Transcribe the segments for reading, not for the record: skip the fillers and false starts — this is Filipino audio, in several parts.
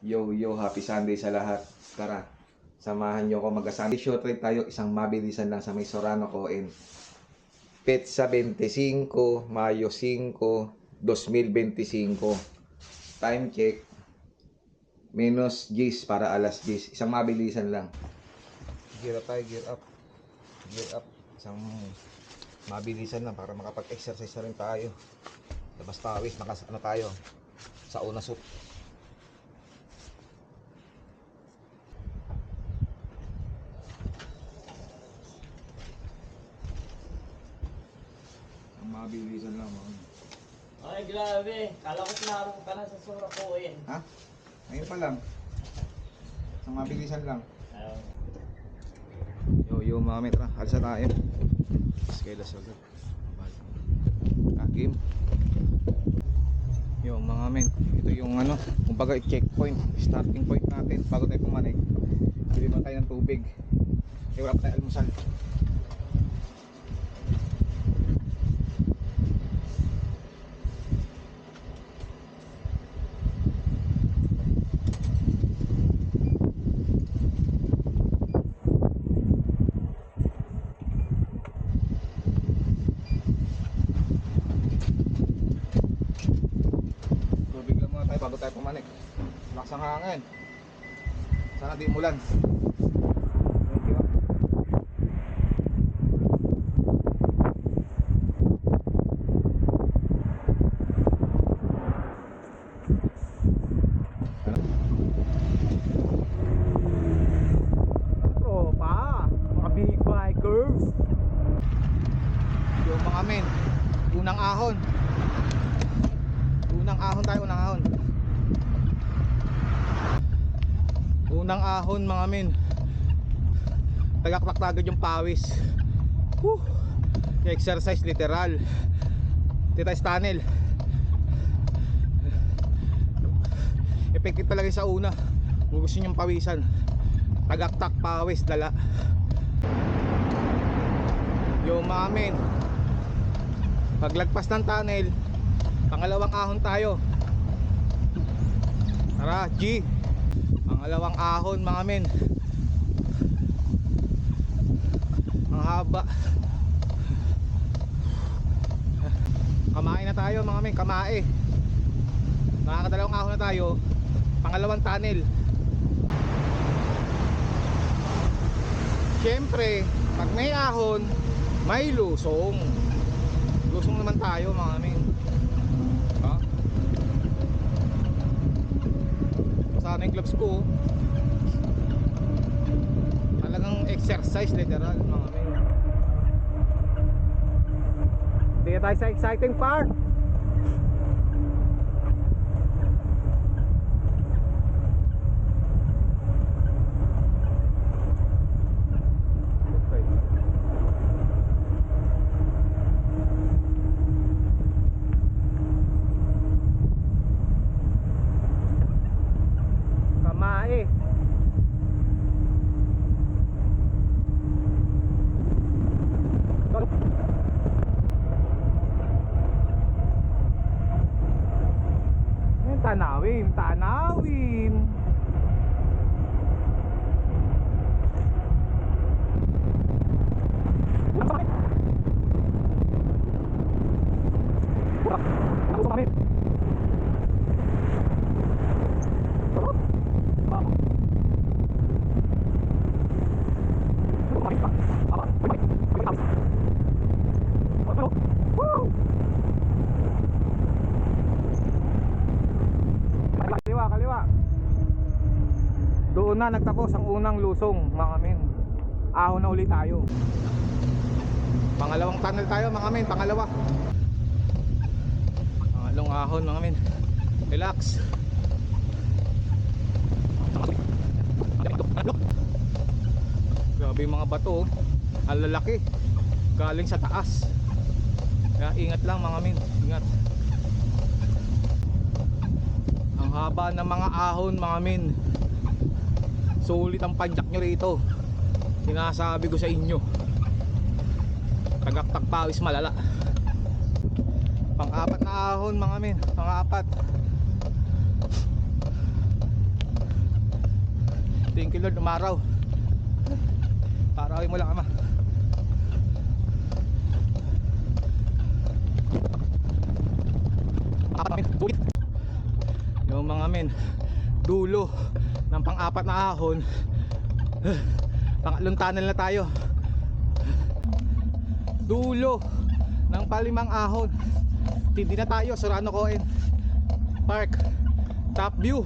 Yo, yo, happy Sunday sa lahat. Tara, samahan nyo ko mag-Sunday short trip tayo. Isang mabilisan lang sa may Sorano ko in Petsa 25, Mayo 5, 2025. Time check, minus Gs para alas 10. Isang mabilisan lang. Gear up tayo, gear up. Gear up. Isang mabilisan lang para makapag-exercise na rin tayo. Labas pawis, ano tayo sa una suit. Mabilisan lang mga. Ay, grabe. Kala ko sinarong ka na sa Surakuin. Ha? Ngayon pa lang. Isang mabilisan lang. Ayaw. Yo mga metra, alsa tayo. Skela sa agad. Game. Yo mga men, ito yung ano, kumbaga checkpoint, starting point natin bago tayo pumanik. Bili mo tayo ng tubig. Wala pa tayo almusal. Bago tayo pumanik. Lakas ang hangin. Sana di umulan. Tropa, mga big bikers. Yung mga men, unang ahon. Unang ahon tayo, unang ahon. Unang ahon mga men. Tagaktak agad yung pawis. Whew. Exercise literal. Dito tayo sa tunnel. Effective talaga sa una. Gugusin yung pawisan. Tagaktak pawis dala. Yung mga men, paglagpas ng tunnel, pangalawang ahon tayo. Tara G. Pangalawang ahon mga men. Ang haba. Kamain na tayo mga men, kamae. Nakakadalawang ahon na tayo. Pangalawang tunnel. Siyempre, pag may ahon, may lusong. Lusong naman tayo mga men. Ha? Sana yung gloves ko. Talagang exercise literal mga men. Dito tayo sa exciting part. Kamae. Tanawin, tanawin. Kaliwa. Doon na nagtapos ang unang lusong mga men. Ahon na ulit tayo. Pangalawang tunnel tayo mga men, pangalawa. Pangalawang ahon mga men. Relax. Grabe yung mga bato, ang lalaki. Galing sa taas. Kaya ingat lang mga men, ingat. Ang haba ng mga ahon mga men. Sulit ang padyak nyo rito. Sinasabi ko sa inyo. Tagaktak pawis malala. Pang-apat na ahon mga men. Pang-apat. Thank you Lord, umaraw. Parawin mo lang, Ama. Ulit. Yung mga men, dulo ng pang-apat na ahon. Pangatlong tunnel na tayo. Dulo ng palimang ahon. Tindi na tayo, Sorano Coen Park. Top view.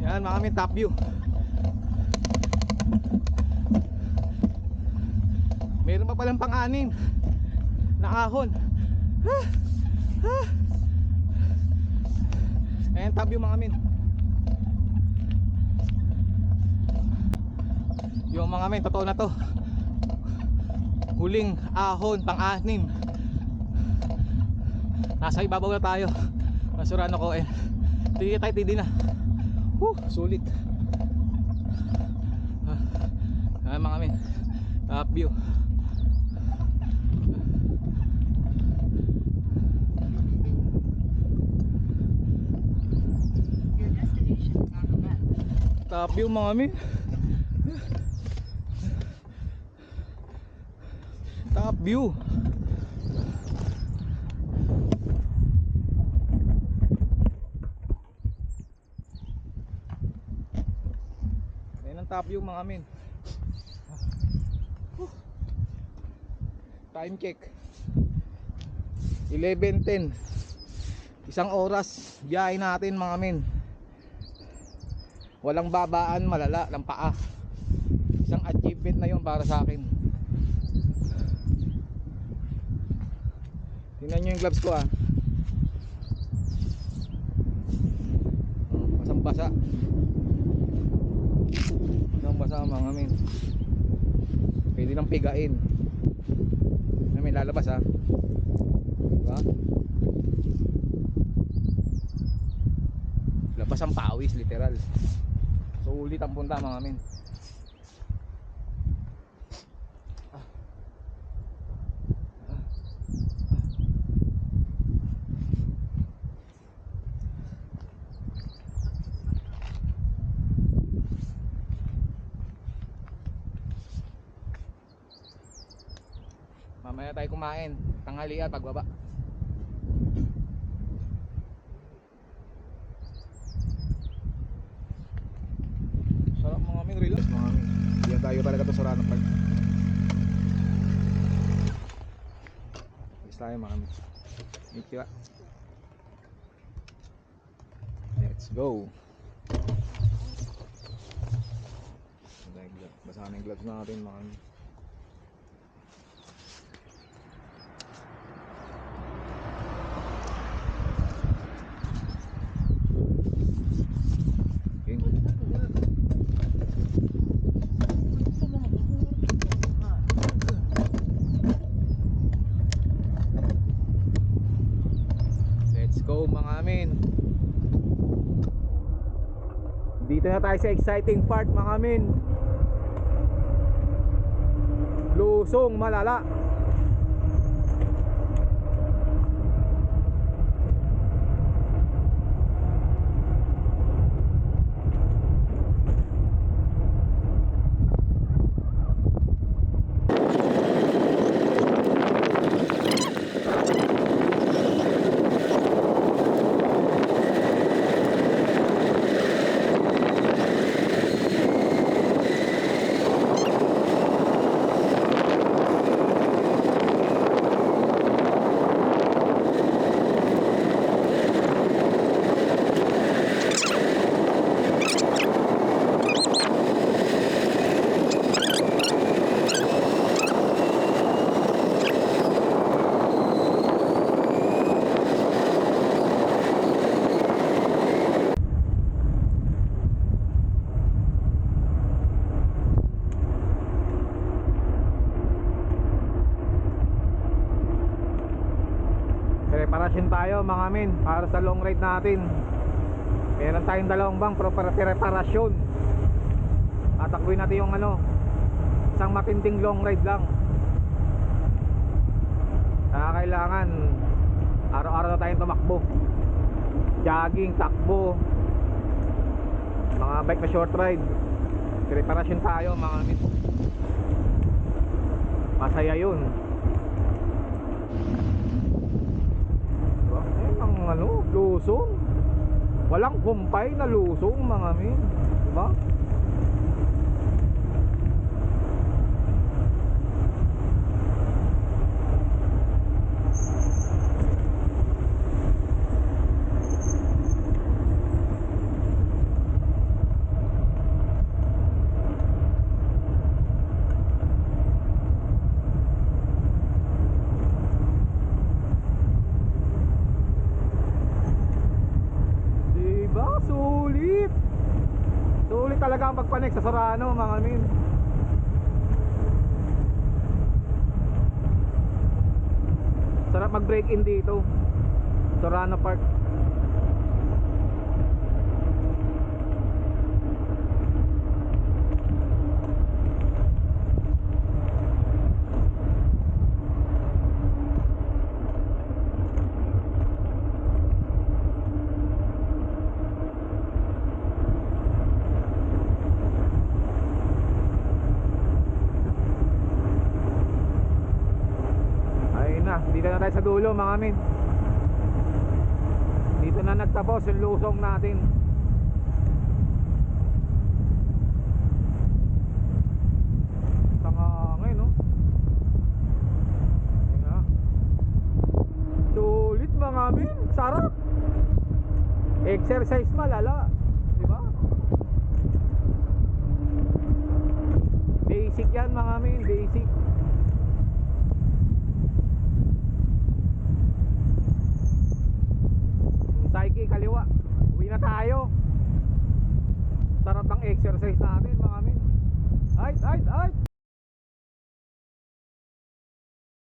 Yan mga men, top view. Meron pa palang pang-anim na ahon. Ayan, top view mga men. Yung mga men, totoo na to. Huling ahon, pang-anim. Nasa ibabaw na tayo ng Sorano Coen. Tindi tayo, tindi na. Sulit. Ayan mga men, top view. Top view mga men. Top view. Ayan ang top view mga men. Time check 11:10. Isang oras biyahe natin mga men. Walang babaan malala ng paa. Isang achievement na yun para sa akin. Tingnan nyo yung gloves ko basang basa. Basang basa mga men. Pwede nang pigain. May lalabas diba? Labas ang pawis literal. So ulit ang punta mga men. Mamaya tayo kumain, tanghalian pagbaba. Sarap mga men, relax mga men. Diyan tayo talaga to Sorano Park. Is tayo mga men. Meet you. Let's go. Basahan yung gloves natin mga men. Dito na tayo sa exciting part mga men. Lusong Malala. Preparasyon tayo mga men para sa long ride natin. Meron tayong dalawang bang preparasyon. Tatakbuhin natin yung isang matinding long ride lang. Kailangan araw-araw na tayong tumakbo. jogging, takbo, mga bike na short ride. Preparasyon tayo mga min. Masaya yun. Diba? Ang ano, lusong. Walang kumpay na lusong mga min. Diba? Diba? Sulit. Sulit talaga ang pagpanik sa Sorano mga min. Sarap mag break in dito Sorano Park. Dito na tayo sa dulo mga min. Dito na nagtapos yung lusong natin. Tangangay no. Ayan. Sulit mga min. Sarap. Exercise malala. Diba? Basic yan mga min. Basic. Psyche, kaliwa. Uwi na tayo. Sarap ng exercise natin mga min. Ay.